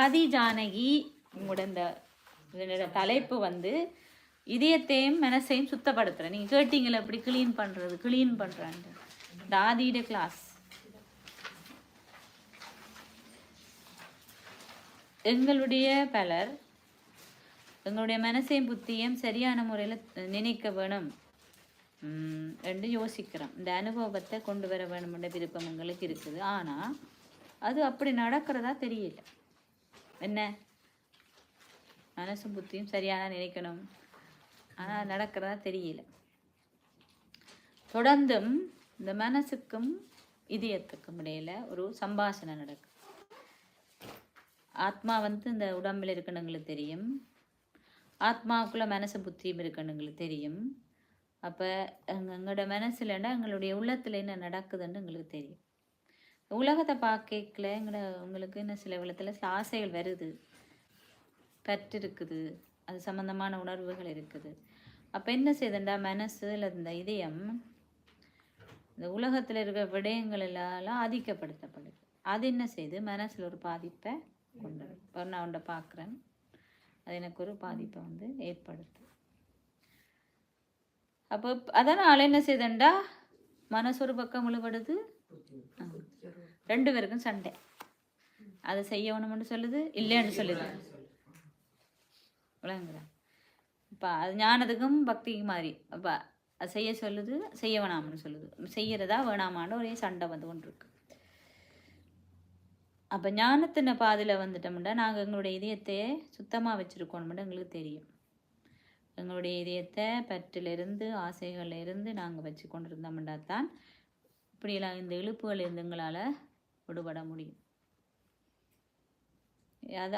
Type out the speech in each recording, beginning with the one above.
ஆதி ஜானகி உங்களோட இந்த தலைப்பு வந்து இதயத்தையும் மனசையும் சுத்தப்படுத்துறேன். நீங்க கேட்டீங்களா எப்படி கிளீன் பண்றாங்க இந்த ஆதியிட கிளாஸ். எங்களுடைய பலர் எங்களுடைய மனசையும் புத்தியும் சரியான முறையில் நினைக்க வேணும் என்று யோசிக்கிறோம். இந்த அனுபவத்தை கொண்டு வர வேணும்ன்ற விருப்பம் எங்களுக்கு இருக்குது. ஆனால் அது அப்படி நடக்கிறதா தெரியல. என்ன மனசும் புத்தியும் சரியான நினைக்கணும், ஆனால் நடக்கிறதா தெரியல. தொடர்ந்தும் இந்த மனசுக்கும் இதயத்துக்கும் இடையில ஒரு சம்பாஷணை நடக்கும். ஆத்மா வந்து இந்த உடம்பில் இருக்கணுங்களுக்கு தெரியும், ஆத்மாவுக்குள்ள மனசு புத்தியும் இருக்கணுங்களுக்கு தெரியும். அப்போ எங்களோட மனசுலன்னா எங்களுடைய உள்ளத்தில் என்ன நடக்குதுன்னு எங்களுக்கு தெரியும். உலகத்தை பார்க்கல உங்களுக்கு என்ன சில உள்ளத்தில் சில ஆசைகள் வருது, பற்று இருக்குது, அது சம்பந்தமான உணர்வுகள் இருக்குது. அப்போ என்ன செய்யுதுண்டா மனசுல இந்த இதயம் இந்த உலகத்தில் இருக்கிற விடயங்கள் எல்லாம் ஆதிக்கப்படுத்தப்படுது. அது என்ன செய்யுது மனசில் ஒரு பாதிப்பை கொண்டு வரும். இப்போ நான் உன்னை பார்க்குறேன், அது எனக்கு ஒரு பாதிப்பை வந்து ஏற்படுத்து. அப்போ அதனால் என்ன செய்யுதுண்டா மனசு ஒரு பக்கம் முழுபடுது, ரெண்டு பேருக்கும் சண்டை. அதை செய்யணும்னு சொல்லுது, இல்லைன்னு சொல்லுது. விளங்குறேன். இப்போ அது ஞானத்துக்கும் பக்திக்கும் மாதிரி. அப்போ அது செய்ய சொல்லுது, செய்ய வேணாம்னு சொல்லுது. செய்யறதா வேணாமான்னு ஒரே சண்டை வந்து கொண்டு இருக்கு. அப்போ ஞானத்தின பாதையில் வந்துட்டோம்னா நாங்கள் எங்களுடைய இதயத்தையே சுத்தமாக வச்சுருக்கோம்னு எங்களுக்கு தெரியும். எங்களுடைய இதயத்தை பற்றிலிருந்து ஆசைகளிலிருந்து நாங்கள் வச்சு கொண்டு இருந்தோம்னா தான் இப்படியெல்லாம் இந்த இழுப்புகள் இருந்து எங்களால் விடுபட முடியும்.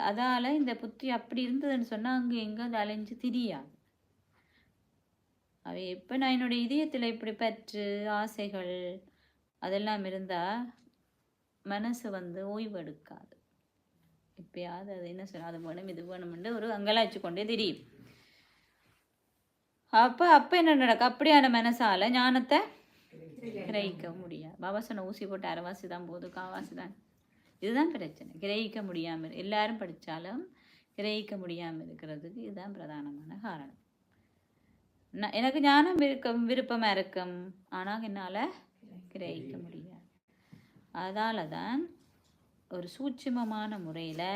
அதால் இந்த புத்தி அப்படி இருந்ததுன்னு சொன்னால் அங்கே எங்கே அது அலைஞ்சு திரியாது. அவை எப்போ நான் என்னுடைய இதயத்தில் இப்படி பற்று ஆசைகள் அதெல்லாம் இருந்தால் மனசு வந்து ஓய்வு எடுக்காது. இப்பயாவது அது என்ன சொல்ல அது வேணும் இது வேணும்னு ஒரு அங்கலாச்சு கொண்டே தெரியும். அப்போ என்ன நடக்கும், அப்படியான மனசால ஞானத்தை கிரகிக்க முடியாது. பாபா சொன்ன ஊசி போட்டு அரைவாசி தான் போதும், காவாசி தான். இதுதான் பிரச்சனை. கிரகிக்க முடியாமல் எல்லாரும் படித்தாலும் கிரகிக்க முடியாமல் இருக்கிறதுக்கு இதுதான் பிரதானமான காரணம். எனக்கு ஞானம் விருப்பமாக இருக்கும், ஆனால் என்னால் கிரகிக்க முடியாது. அதால தான் ஒரு சூட்சுமமான முறையில்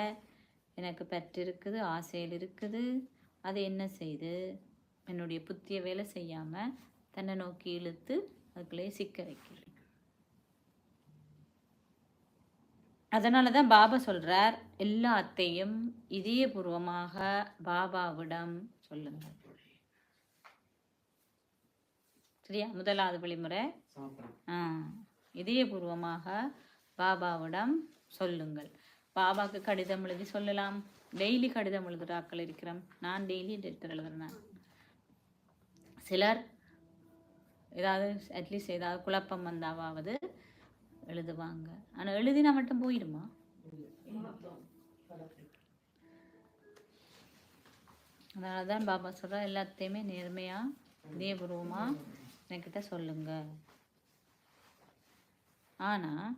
எனக்கு பற்று இருக்குது, ஆசையில் இருக்குது. அது என்ன செய்து என்னுடைய புத்தியை வேலை செய்யாமல் தன்னை நோக்கி இழுத்து அதுக்குள்ளே சிக்க வைக்கிறேன். அதனால தான் பாபா சொல்கிறார், எல்லாத்தையும் இதயபூர்வமாக பாபாவிடம் சொல்லுங்கள். சரியா? முதலாவது வழிமுறை இதயபூர்வமாக பாபாவிடம் சொல்லுங்கள். பாபாவுக்கு கடிதம் எழுதி சொல்லலாம். டெய்லி கடிதம் எழுதுறாக்கள் இருக்கிறோம். நான் டெய்லி லெட்டர் எழுதுறேன். சிலர் ஏதாவது அட்லீஸ்ட் ஏதாவது குழப்பம் வந்தாவது எழுதுவாங்க. ஆனால் எழுதினா மட்டும் போயிடுமா? அதனால தான் பாபா சொல்கிறா, எல்லாத்தையுமே நேர்மையாக இதயபூர்வமாக என்கிட்ட சொல்லுங்க. ஆனால்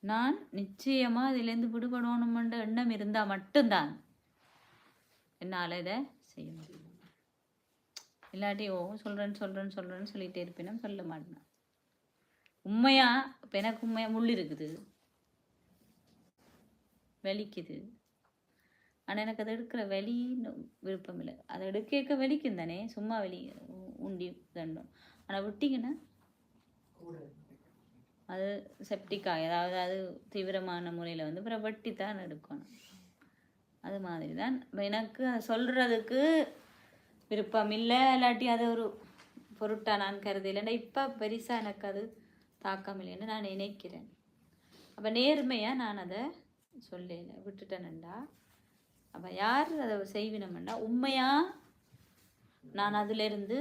நான் நிச்சயமாக இதிலேருந்து விடுபடணுமென்ற எண்ணம் இருந்தால் மட்டும்தான் என்னால் இதை செய்ய முடியும். இல்லாட்டி சொல்கிறேன்னு சொல்லிகிட்டே இருப்பேன், சொல்ல மாட்டேன். உண்மையாக இப்போ எனக்கு உண்மையாக முள் இருக்குது, வலிக்குது. ஆனால் எனக்கு அதை எடுக்கிற வலின்னு விருப்பம் இல்லை. அதை எடுக்க வலிக்கும் தானே, சும்மா வலி உண்டி தண்டும். ஆனால் விட்டிங்கன்னா அது செப்டிக்காக ஏதாவது அது தீவிரமான முறையில் வந்து அப்புறம் வெட்டி தான் எடுக்கணும். அது மாதிரி தான் எனக்கு சொல்கிறதுக்கு விருப்பம் இல்லை, இல்லாட்டி அது ஒரு பொருட்டாக நான் கருது இல்லைன்னா இப்போ பெருசாக எனக்கு அது தாக்கம் இல்லைன்னு நான் நினைக்கிறேன். அப்போ நேர்மையாக நான் அதை சொல்லலை, விட்டுட்டேன்டா. அப்போ யார் அதை செய்வினோம்னா உண்மையாக நான் அதிலிருந்து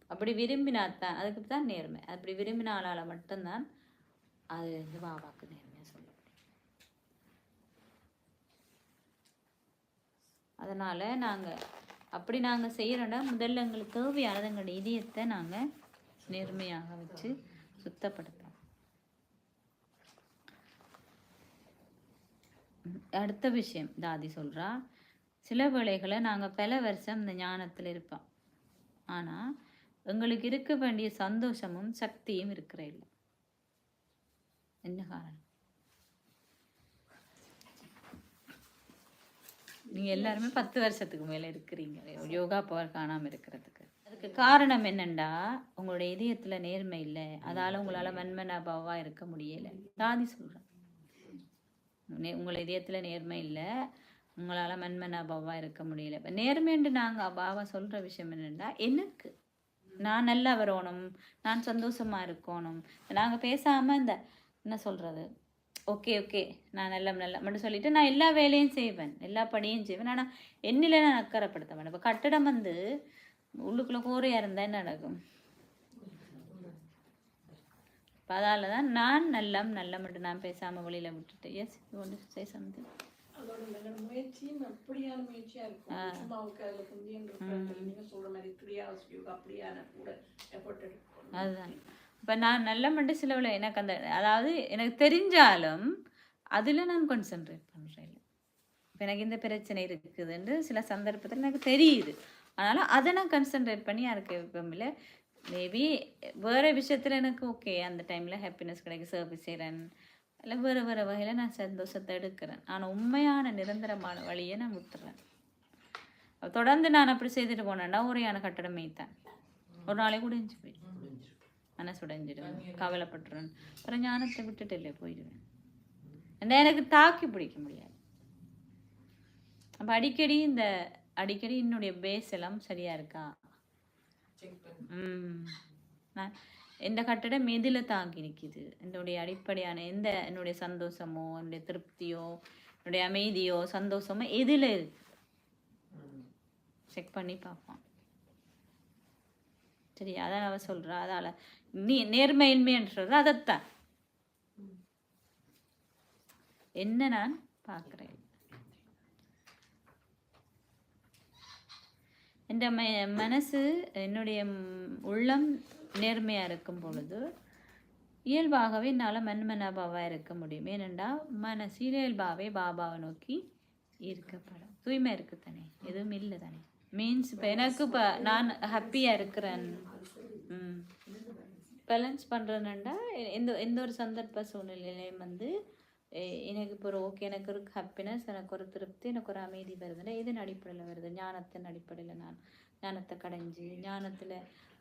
அப்படி விரும்பினாத்தான், அதுக்கு தான் நேர்மை. அப்படி விரும்பின ஆளால் மட்டும்தான் அது வந்து பாபாவுக்கு நேர்மையாக சொல்ல முடியும். அதனால் நாங்கள் செய்கிறோன்னா முதல்ல எங்களுக்கு தேவையானது எங்களுடைய இதயத்தை நாங்கள் நேர்மையாக வச்சு சுத்தப்படுத்தணும். அடுத்த விஷயம் தாதி சொல்கிறா, சில வேளைகளை நாங்கள் பல வருஷம் இந்த ஞானத்தில் இருப்போம், ஆனால் எங்களுக்கு இருக்க வேண்டிய சந்தோஷமும் சக்தியும் இருக்கிற இல்லை. என்ன காரணம்? நீங்கள் எல்லாருமே 10 வருஷத்துக்கு மேலே இருக்கிறீங்க யோகா பவர் காணாமல் இருக்கிறதுக்கு. அதுக்கு காரணம் என்னண்டா, உங்களுடைய இதயத்தில் நேர்மை இல்லை, அதால் உங்களால் மன்மனாபாவாக இருக்க முடியலை. தாதி சொல்கிறேன், உங்கள் இதயத்தில் நேர்மை இல்லை, உங்களால் மன்மனாபாவாக இருக்க முடியல. இப்போ நேர்மைன்னு நாங்கள் பாபா சொல்கிற விஷயம் என்னென்னா, எனக்கு நான் நல்லா வரணும், நான் சந்தோஷமாக இருக்கணும். நாங்கள் பேசாமல் இந்த என்ன சொல்கிறது, ஓகே ஓகே நான் நல்ல மட்டும் சொல்லிவிட்டு நான் எல்லா வேலையும் செய்வேன், எல்லா பணியும் செய்வேன், ஆனால் என்னில் நான் அக்கறைப்படுத்த வேணும். இப்போ கட்டடம் வந்து உள்ளுக்குள்ளே கோரையாக இருந்தால் என்ன நடக்கும்? இப்போ அதால் தான் நான் நல்ல மட்டும் நான் பேசாமல் வெளியில் விட்டுட்டு. Yes you want to say something? அதுதான் இப்போ நான் நல்ல மட்டும் சிலவில் எனக்கு அந்த அதாவது எனக்கு தெரிஞ்சாலும் அதில் நான் கான்சென்ட்ரேட் பண்ணுறேன். இப்போ எனக்கு இந்த பிரச்சனை இருக்குதுன்னு சில சந்தர்ப்பத்தில் எனக்கு தெரியுது, அதனால் அதை நான் கான்சென்ட்ரேட் பண்ணி யாருக்கு வைப்போம்ல. மேபி வேறு விஷயத்தில் எனக்கு ஓகே அந்த டைமில் ஹாப்பினஸ் கிடைக்கும், சர்வீஸ் செய்கிறேன், இல்லை வேறு வகையில் நான் சந்தோஷத்தை எடுக்கிறேன். ஆனால் உண்மையான நிரந்தரமான வழியை நான் விட்டுறேன். தொடர்ந்து நான் அப்படி செய்துட்டு போனேன்னா ஒரேயான கட்டடம் மேய்த்தேன், ஒரு நாளைக்கு உடைஞ்சு போய் மனசு உடைஞ்சிடுவேன், கவலைப்பட்டுருவேன், அப்புறம் ஞானத்தை விட்டுட்டு இல்லை போயிடுவேன். ஏன்னா எனக்கு தாக்கி பிடிக்க முடியாது. அப்போ அடிக்கடி என்னுடைய பேஸ் எல்லாம் சரியாக இருக்கா, நான் எந்த கட்டடம் எதில் தாங்கி நிற்கிது, என்னுடைய அடிப்படையான என்னுடைய சந்தோஷமோ என்னுடைய திருப்தியோ என்னுடைய அமைதியோ சந்தோஷமோ எதில் இருக்கு செக் பண்ணி பார்ப்போம். சரி, அதான் அவ சொல்கிறா, அதால் நீ நேர்மையின்மைன்னு சொல்கிற அதைத்தான் என்ன நான் பார்க்குறேன். என் மனசு என்னுடைய உள்ளம் நேர்மையாக இருக்கும் பொழுது இயல்பாகவே என்னால் மன்மனாபாவாக இருக்க முடியும். ஏனெண்டா மனசு இயல்பாகவே பாபாவை நோக்கி இருக்கப்படும். தூய்மை இருக்கு தானே, எதுவும் இல்லை தானே. மீன்ஸ் இப்போ எனக்கு இப்போ நான் ஹாப்பியாக இருக்கிறேன், பேலன்ஸ் பண்ணுறேன்னுண்டா எந்த ஒரு சந்தர்ப்ப சூழ்நிலையிலையும் வந்து எனக்கு இப்போ ஒரு ஓகே, எனக்கு ஒரு ஹாப்பினஸ், எனக்கு ஒரு திருப்தி, எனக்கு ஒரு அமைதி வருதுன்னா இதன் அடிப்படையில் வருது, ஞானத்தின் அடிப்படையில். நான் ஞானத்தை கடைஞ்சி ஞானத்தில்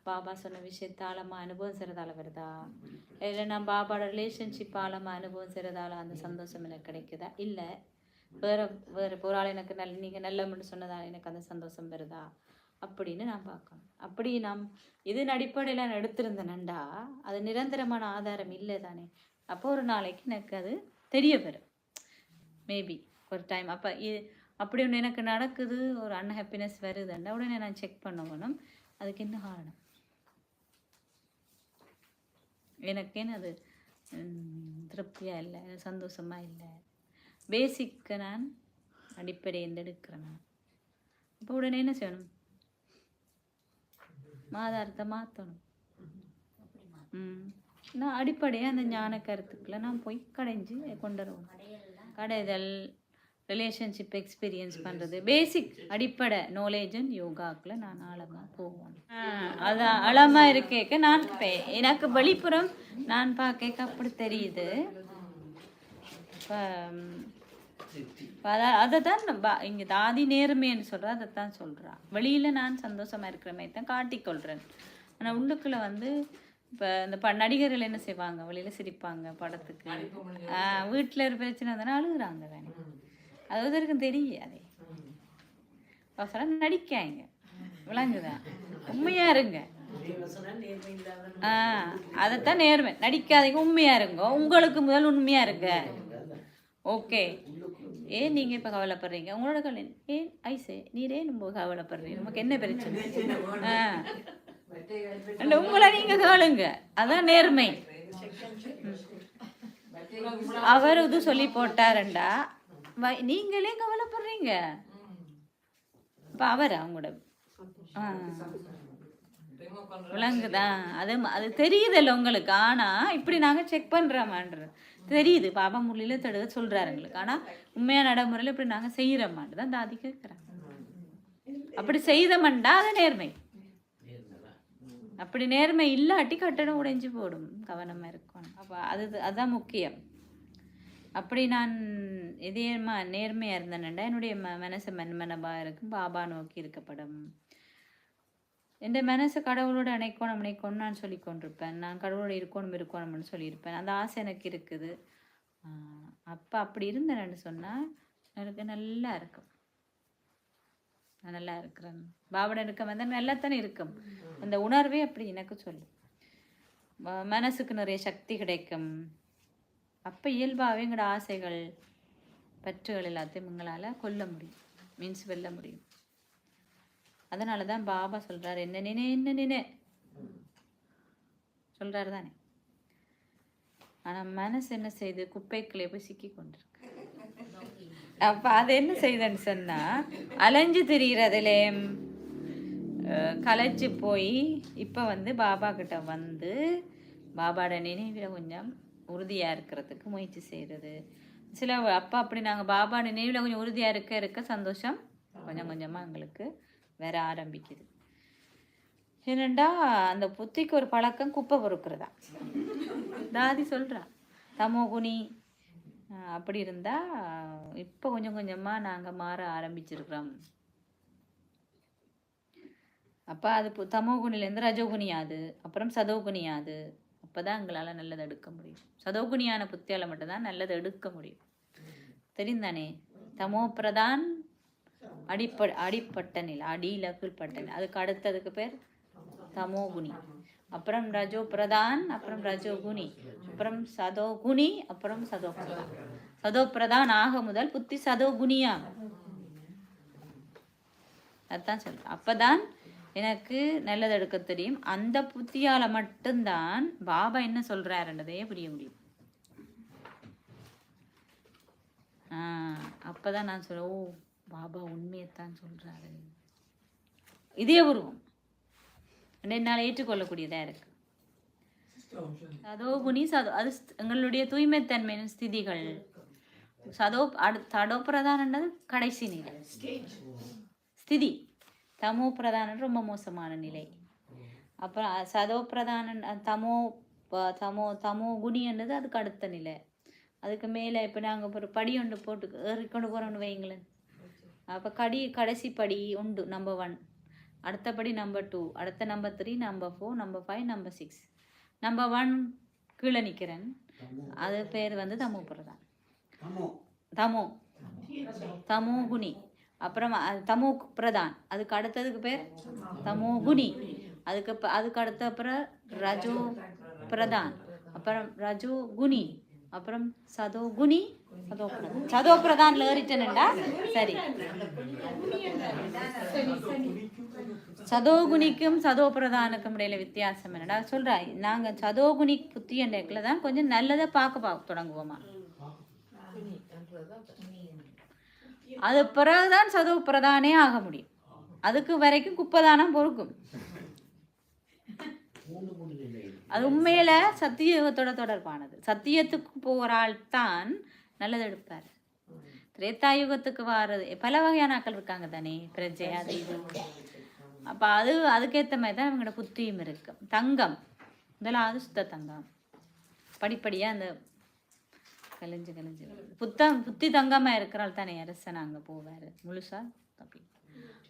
பாபா சொன்ன விஷயத்தை ஆழமாக அனுபவம் செய்கிறதால வருதா, இல்லை நான் பாபாவோட ரிலேஷன்ஷிப் ஆழமாக அனுபவம் செய்கிறதால அந்த சந்தோஷம் எனக்கு கிடைக்குதா, இல்லை வேறு போராள் எனக்கு நீங்கள் நல்ல மட்டும் சொன்னதால் எனக்கு அந்த சந்தோஷம் வருதா அப்படின்னு நான் பார்க்கணும். அப்படி நாம் இதன் அடிப்படையில் நான் எடுத்திருந்தேன்டா அது நிரந்தரமான ஆதாரம் இல்லை தானே. அப்போ ஒரு நாளைக்கு எனக்கு அது தெரிய வரும், மேபி ஒரு டைம். அப்போ அப்படி ஒன்று எனக்கு நடக்குது, ஒரு அன்ஹாப்பினஸ் வருதுண்டா உடனே நான் செக் பண்ணணும் அதுக்கு என்ன காரணம், எனக்கேன்னு அது திருப்தியாக இல்லை, சந்தோஷமாக இல்லை, பேசிக்கு நான் அடிப்படை எடுக்கிறேன். நான் இப்போ உடனே என்ன செய்யணும், ஆதாரத்தை மாற்றணும். நான் அடிப்படையாக அந்த ஞான கருத்துக்களை நான் போய் கடைஞ்சி கொண்டு வருவேன். கடைதல், ரிலேஷன்ஷிப் எக்ஸ்பீரியன்ஸ் பண்ணுறது, பேசிக் அடிப்படை நாலேஜன் யோகாக்குள்ள நான் ஆழமாக போவேன். அதான் ஆழமாக இருக்கேக்க நான் எனக்கு வெளிப்புறம் நான் பார்க்க அப்படி தெரியுது. அதை தான் இங்கே தாதி நேர்மைன்னு சொல்கிறா, அதைத்தான் சொல்கிறா. வெளியில் நான் சந்தோஷமாக இருக்கிற மாதிரி தான் காட்டிக்கொள்கிறேன், ஆனால் உள்ளுக்குள்ளே வந்து இப்போ இந்த நடிகர்கள் என்ன செய்வாங்க, வெளியில் சிரிப்பாங்க படத்துக்கு, வீட்டில் ஒரு பிரச்சனை வந்தோன்னா அழுகுறாங்க தானே, அது வரைக்கும் தெரியாது. அவசரம் நடிக்காங்க, விளங்குதான், உண்மையாக இருங்க. அதைத்தான் நேர்மை, நடிக்காதீங்க, உண்மையாக இருங்க. உங்களுக்கு முதல் உண்மையாக இருங்க. ஓகே, ஏன் நீங்கள் இப்போ கவலைப்படுறீங்க, உங்களோட கவலை ஏன் ஐசே நீரே நம்ம கவலைப்படுறீங்க, நமக்கு என்ன பிரச்சனை, உங்களை நீங்கள் கேளுங்க, அதான் நேர்மை. அவர் இது சொல்லி போட்டாருண்டா நீங்களே கவலைப்படுறீங்க, இப்போ அவர் அவங்களோட விளங்குதான், அது தெரியுதில்ல உங்களுக்கு. ஆனால் இப்படி நாங்கள் செக் பண்ணுறோமான்றது தெரியுது பாபா முரளியில் தடுக்க சொல்கிறாரு எங்களுக்கு. ஆனால் உண்மையான நடைமுறையில் இப்படி நாங்கள் செய்கிறோமான்னு தான் தாதி கேட்குறாங்க. அப்படி செய்தோம்டா அது நேர்மை. அப்படி நேர்மை இல்லாட்டி கட்டணம் உடைஞ்சு போடும். கவனமாக இருக்கணும். அப்போ அதுதான் முக்கியம். அப்படி நான் நேர்மையாக இருந்தேன்டா என்னுடைய மனசு மன்மனபாக இருக்கும். பாபா நோக்கி இருக்கப்படும். என் மனசு கடவுளோட இணைக்கணும்னு நான் சொல்லி கொண்டிருப்பேன். நான் கடவுளோட இருக்கணும்னு சொல்லியிருப்பேன். அந்த ஆசை எனக்கு இருக்குது. அப்போ அப்படி இருந்தேன்னு சொன்னால் எனக்கு நல்லா இருக்கும். நான் நல்லா இருக்கிறேன். பாபோட இருக்க வந்து நல்லா தானே இருக்கும். அந்த உணர்வே அப்படி எனக்கு சொல்லும். மனசுக்கு நிறைய சக்தி கிடைக்கும். அப்போ இயல்பாகவே எங்களோட ஆசைகள் பற்றுகள் எல்லாத்தையும் எங்களால் கொல்ல முடியும், மீன்ஸ் வெல்ல முடியும். அதனால தான் பாபா சொல்கிறார், என்ன நினை சொல்கிறாரு தானே. ஆனால் மனசு என்ன செய்து குப்பைக்குள்ளே போய் சிக்கி கொண்டிருக்கு. அப்போ அது என்ன செய்யுதுன்னு சொன்னால் அலைஞ்சு திரிகிறதுலே கலைச்சி போய் இப்போ வந்து பாபா கிட்ட வந்து பாபாவோட நினைவில் கொஞ்சம் உறுதியாக இருக்கிறதுக்கு முயற்சி செய்கிறது. சில அப்போ அப்படி நாங்கள் பாபா நினைவில் கொஞ்சம் உறுதியாக இருக்க சந்தோஷம் கொஞ்சம் கொஞ்சமாக எங்களுக்கு வேற ஆரம்பிக்குது. ஏனண்டா அந்த புத்திக்கு ஒரு பழக்கம் குப்பை பொறுக்கிறதா. தாதி சொல்கிறா தமோகுணி அப்படி இருந்தால் இப்போ கொஞ்சம் கொஞ்சமாக நாங்கள் மாற ஆரம்பிச்சிருக்கிறோம். அப்போ அது தமோகுணிலேருந்து ரஜோகுணியாது, அப்புறம் சதோகுணியாது. அப்போ தான் எங்களால் நல்லதை எடுக்க முடியும். சதோகுணியான புத்தியால் மட்டும்தான் நல்லதை எடுக்க முடியும். தெரிந்தானே. தமோ பிரதான் அடிப்பட்ட நிலை, அடியில் கீழ்பட்ட நிலை. அதுக்கு அடுத்ததுக்கு பேர் தமோகுணி. அப்புறம் ரஜோ பிரதான், அப்புறம் ரஜோகுணி, அப்புறம் சதோகுணி, அப்புறம் சதோபிரதான். சதோபிரதான் ஆக முதல் புத்தி சதோகுணியா. அதுதான் சொல்றேன். அப்பதான் எனக்கு நல்லது எடுக்க தெரியும். அந்த புத்தியால மட்டும்தான் பாபா என்ன சொல்றாருன்றதையே புரிய முடியும். அப்பதான் நான் சொல்ல, ஓ பாபா உண்மையைத்தான் சொல்றாரு. இதே உருவம் என்னால் ஏற்றுக்கொள்ளக்கூடியதா இருக்கு. சதோகுணி அது எங்களுடைய தூய்மைத்தன்மையின் ஸ்திதிகள். தடோ பிரதானன்றது கடைசி நிலை ஸ்திதி. தமோ பிரதான ரொம்ப மோசமான நிலை. அப்புறம் சதோ பிரதான தமோ குணின்றது அதுக்கு அடுத்த நிலை. அதுக்கு மேலே இப்போ நாங்கள் ஒரு படி ஒன்று போட்டு ஏறிக்கொண்டு போகிறோம்னு வைங்களேன். அப்போ கடைசி படி உண்டு, நம்பர் 1. அடுத்த படி நம்பர் 2, அடுத்த number 3, number 4, number 5, number 6. Number 1 கீழே நிற்கிறேன். அது பேர் வந்து தமோ பிரதான். தமோ குணி. அப்புறம் தமோ பிரதான். அதுக்கு அடுத்ததுக்கு பேர் தமோ குணி. அதுக்கு அடுத்த அப்புறம் ரஜோ பிரதான், அப்புறம் ரஜோ குணி, அப்புறம் சதோ குணி, சதோ பிரதான்ல ஏறிட்டேன்டா. சரி, சதோகுணிக்கும் சதோ பிரதானுக்கும் இடையில வித்தியாசம் என்னடா சொல்றா. நாங்க சதோகுணி புத்தி என்ற இடத்துல தான் கொஞ்சம் நல்லதை பார்க்க தொடங்குவோமா. அது பிறகுதான் சதோ பிரதானே ஆக முடியும். அதுக்கு வரைக்கும் குப்பைதானம் பொறுக்கும். அது உண்மையில சத்தியத்தோட தொடர்பானது. சத்தியத்துக்கு போகிற ஆள் தான் நல்லது எடுப்பார். திரேதாயுகத்துக்கு வாரது பல வகையான ஆக்கள் இருக்காங்க தானே, பிரஜை அது இது. அப்போ அதுக்கேற்ற மாதிரி தான் அவங்களோட புத்தியும் இருக்கும். தங்கம் முதலாவது சுத்த தங்கம். படிப்படியாக அந்த கலைஞ்சு புத்தி தங்கமாக இருக்கிறாள் தானே அரசன் அங்கே போவார் முழுசா தப்பி.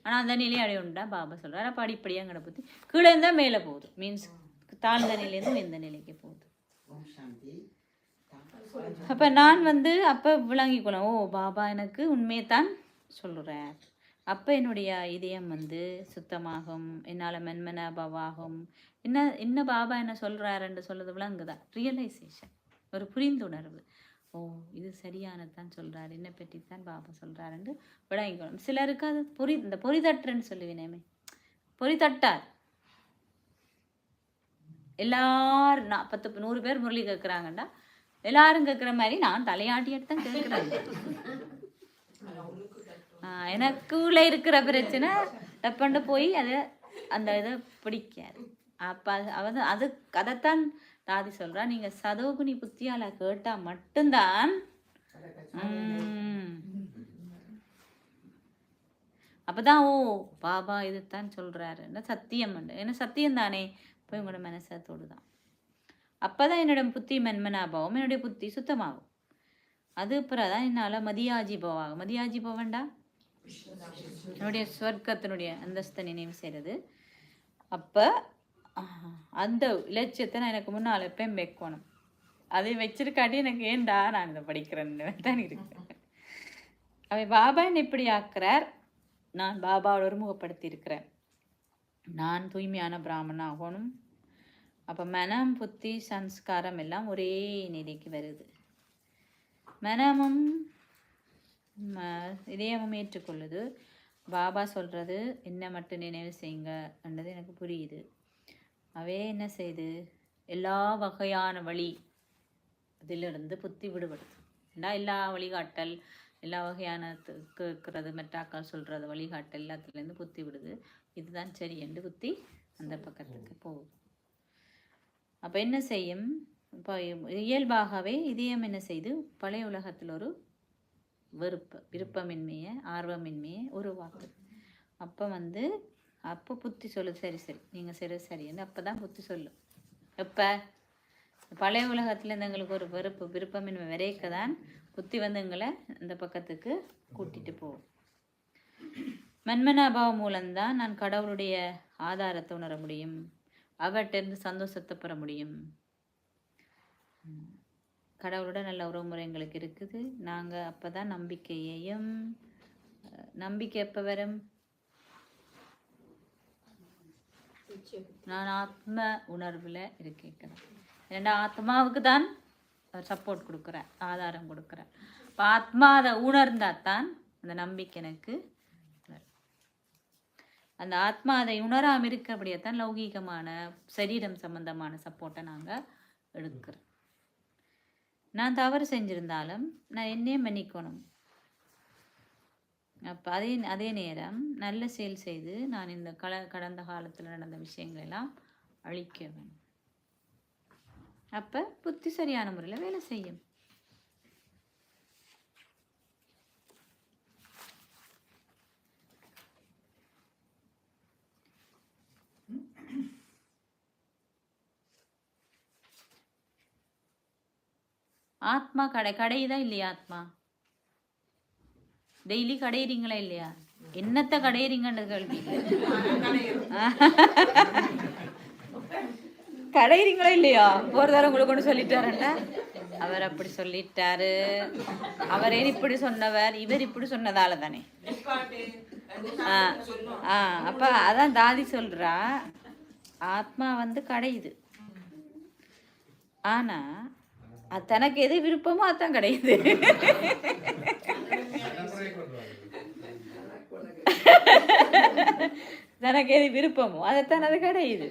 ஆனால் அந்த நிலையை அடையுண்டா பாபா சொல்கிறார். அப்போ படிப்படியாக எங்களோட புத்தி கீழே இருந்தால் மேலே போகுது, மீன்ஸ் தாழ்ந்த நிலையிலேருந்து எந்த நிலைக்கு போகுது. அப்போ நான் வந்து அப்போ விளங்கிக்கணும், ஓ பாபா எனக்கு உண்மையைத்தான் சொல்கிறார். அப்போ என்னுடைய இதயம் வந்து சுத்தமாகும், என்னால் மென்மனபாவாகும். என்ன பாபா என்ன சொல்கிறாருன்னு சொல்கிறது விளங்குதான். ரியலைசேஷன், ஒரு புரிந்துணர்வு. ஓ இது சரியானதான் சொல்கிறாரு, என்னை பற்றித்தான் பாபா சொல்கிறாருன்னு விளங்கிக்கணும். சிலருக்கு அது இந்த பொறிதட்டுன்னு சொல்லுவினேமே, பொறிதட்டார். எல்லாரும் 100 பேர் முரளி கேட்குறாங்கண்டா, எல்லாரும் கேட்குற மாதிரி நான் தலையாட்டிட்டு தான் கேட்குறேன். எனக்குள்ள இருக்கிற பிரச்சனை டப்பண்டு போய் அந்த இதை பிடிக்காது. அப்போ அதைத்தான் தாதி சொல்றா, நீங்க சதோகுனி புத்தியால கேட்டா மட்டும்தான் அப்பதான் ஓ பாபா இதுதான் சொல்றாரு சத்தியம் என்ன சத்தியம் தானே போய் உங்களோட மனசை தொடுதான். அப்பதான் என்னோட புத்தி மென்மனாபாவும் என்னுடைய புத்தி சுத்தமாகும். அது பிறகுதான் என்னால் மதியாஜி போவாகும். மதியாஜி போவேண்டா என்னுடைய சொர்க்கத்தினுடைய அந்தஸ்தை நினைவு செய்கிறது. அப்போ அந்த இலட்சியத்தை நான் எனக்கு முன்னால் எப்பயும் வைக்கணும். அதை வச்சிருக்காட்டி எனக்கு ஏண்டா நான் இதை படிக்கிறேன்னு தான் இருக்கேன். அவை பாபா என்னை இப்படி ஆக்குறார். நான் பாபாவோட ஒருமுகப்படுத்தி இருக்கிறேன். நான் தூய்மையான பிராமணன் ஆகணும். அப்போ மனம் புத்தி சம்ஸ்காரம் எல்லாம் ஒரே நிலைக்கு வருது. மனமும் இதயமும் ஏற்றுக்கொள்ளுது. பாபா சொல்கிறது என்ன மட்டும் நினைவு செய்யுங்கன்றது எனக்கு புரியுது. அவே என்ன செய்யுது, எல்லா வகையான வழி அதிலிருந்து புத்தி விடுபடுது. எல்லா வழிகாட்டல் எல்லா வகையான கேட்கறது மெட்டாக்கள் சொல்கிறது வழிகாட்டல் எல்லாத்துலேருந்து புத்தி விடுது. இதுதான் சரி என்று புத்தி அந்த பக்கத்துக்கு போகுது. அப்போ என்ன செய்யும், இப்போ இயல்பாகவே இதயம் என்ன செய்து பழைய உலகத்தில் ஒரு விருப்பமின்மையை ஆர்வமின்மையை உருவாக்குது. அப்போ புத்தி சொல்லுது சரி நீங்கள் சரின்னு. அப்போ தான் புத்தி சொல்லும். எப்போ பழைய உலகத்தில் எங்களுக்கு ஒரு விருப்பமின்மை வரைக்க தான் புத்தி எங்களை இந்த பக்கத்துக்கு கூட்டிட்டு போகும். மன்மனாபாவம் மூலம்தான் நான் கடவுளுடைய ஆதாரத்தை உணர முடியும், அவற்றிருந்து சந்தோஷத்தை பெற முடியும். கடவுளோட நல்ல உறவுமுறை எங்களுக்கு இருக்குது. நாங்கள் அப்போ தான் நம்பிக்கை எப்போ வரும், நான் ஆத்ம உணர்வில் இருக்கேன். ஏன்னா ஆத்மாவுக்கு தான் சப்போர்ட் கொடுக்குறேன், ஆதாரம் கொடுக்குறேன். இப்போ ஆத்மா அதை உணர்ந்தால் தான் அந்த நம்பிக்கை எனக்கு வரும். அந்த ஆத்மா அதை உணராமல் இருக்கிறபடியே தான் லௌகீகமான சரீரம் சம்பந்தமான சப்போர்ட்டை நாங்கள் எடுக்கிறோம். நான் தவறு செஞ்சிருந்தாலும் நான் என்னையே மன்னிக்கணும். அப்போ அதே நேரம் நல்ல செயல் செய்து நான் இந்த கடந்த காலத்தில் நடந்த விஷயங்களெல்லாம் அழிக்க வேணும். அப்போ புத்தி சரியான முறையில் வேலை செய்யும். ஆத்மா கடையுதா இல்லையா? ஆத்மா டெய்லி கடையிறீங்களா இல்லையா? என்னத்தை கடையிறீங்கன்றது கேள்வி. கடையிறீங்களா இல்லையா? ஒரு தரம் உங்களுக்கு ஒன்று சொல்லிட்டாருண்டா, அவர் அப்படி சொல்லிட்டாரு, அவர் இப்படி சொன்னவர், இவர் இப்படி சொன்னதால தானே. அப்ப அதான் தாதி சொல்றா, ஆத்மா கடையுது. ஆனா தனக்கு எது விருப்பமோ அதான் கிடையாது. தனக்கு எது விருப்பமோ அதைத்தான் அது கிடையாது.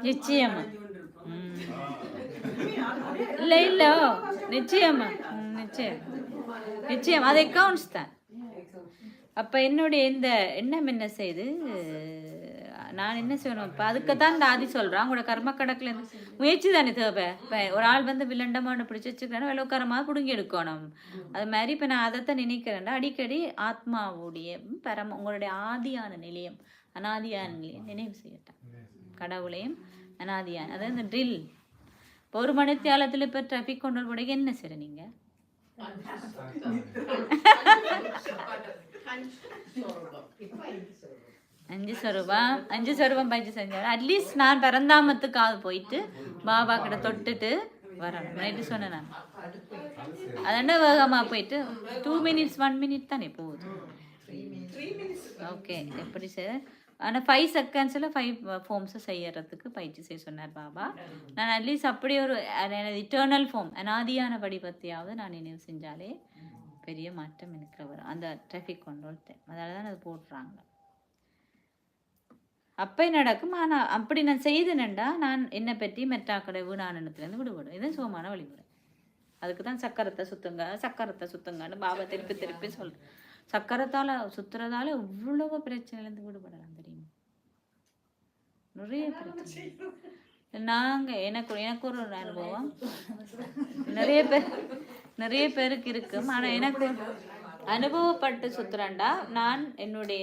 நிச்சயமா இல்ல நிச்சயமா நிச்சயம் அது அக்கௌண்ட்ஸ் தான். அப்ப என்னுடைய இந்த எண்ணம் என்ன செய்து நான் என்ன செய்யணும், இப்போ அதுக்குத்தான் இந்த ஆதி சொல்கிறான், உங்களோட கர்ம கணக்கில் முயற்சி தானே தேவை. இப்போ ஒரு ஆள் வில்லண்டமான பிடிச்சி வச்சுக்கிறேன்னா வெள்ளக்காரமாக பிடுங்கி எடுக்கணும். அது மாதிரி இப்போ நான் அதைத்தான் நினைக்கிறேன்டா, அடிக்கடி ஆத்மாவுடைய உங்களுடைய ஆதியான நிலையம் அனாதியான நிலையம் நினைவு செய்யட்டேன். கடவுளையும் அனாதியான அதாவது இந்த ட்ரில். இப்போ ஒரு மணித்தியாலத்தில் இப்போ டிராஃபிக் கண்ட்ரோல் கூட என்ன சரி நீங்கள் அஞ்சு சொருபம் பயிற்சி செஞ்சேன். அட்லீஸ்ட் நான் பரந்தாமத்துக்காவது போயிட்டு பாபா கிட்ட தொட்டுட்டு வரணும். நைட்டு சொன்னேன் நான். அதென்ன வேகமாக போயிட்டு 2 minutes 1 minute தானே போகுது. ஓகே எப்படி சார்? ஆனால் 5 secondsல 5 forms செய்யறதுக்கு பயிற்சி செய்ய சொன்னார் பாபா. நான் அட்லீஸ்ட் அப்படி ஒரு இட்டர்னல் ஃபார்ம் அனாதியான படிப்பத்தையாவது நான் நினைவு செஞ்சாலே பெரிய மாற்றம் எனக்கு வரும். அந்த டிராஃபிக் கண்ட்ரோல் அதனால தான் அது போடுறாங்க. அப்போ நடக்கும். ஆனால் அப்படி நான் செய்தேன்டா நான் என்னை பற்றி மெட்டாக்கடை வீணானத்துலேருந்து விடுபடும். இதுதான் சுகமான வழிமுறை. அதுக்கு தான் சக்கரத்தை சுத்துங்கன்னு பாபா திருப்பி சொல்கிறேன். சக்கரத்தால் சுத்துறதால இவ்வளவு பிரச்சனைலேருந்து விடுபடலாம் தெரியுமா? நிறைய பிரச்சனை. நாங்கள் எனக்கு ஒரு அனுபவம் நிறைய பேருக்கு இருக்கும். ஆனால் எனக்கு அனுபவப்பட்டு சுத்துறேன்டா நான் என்னுடைய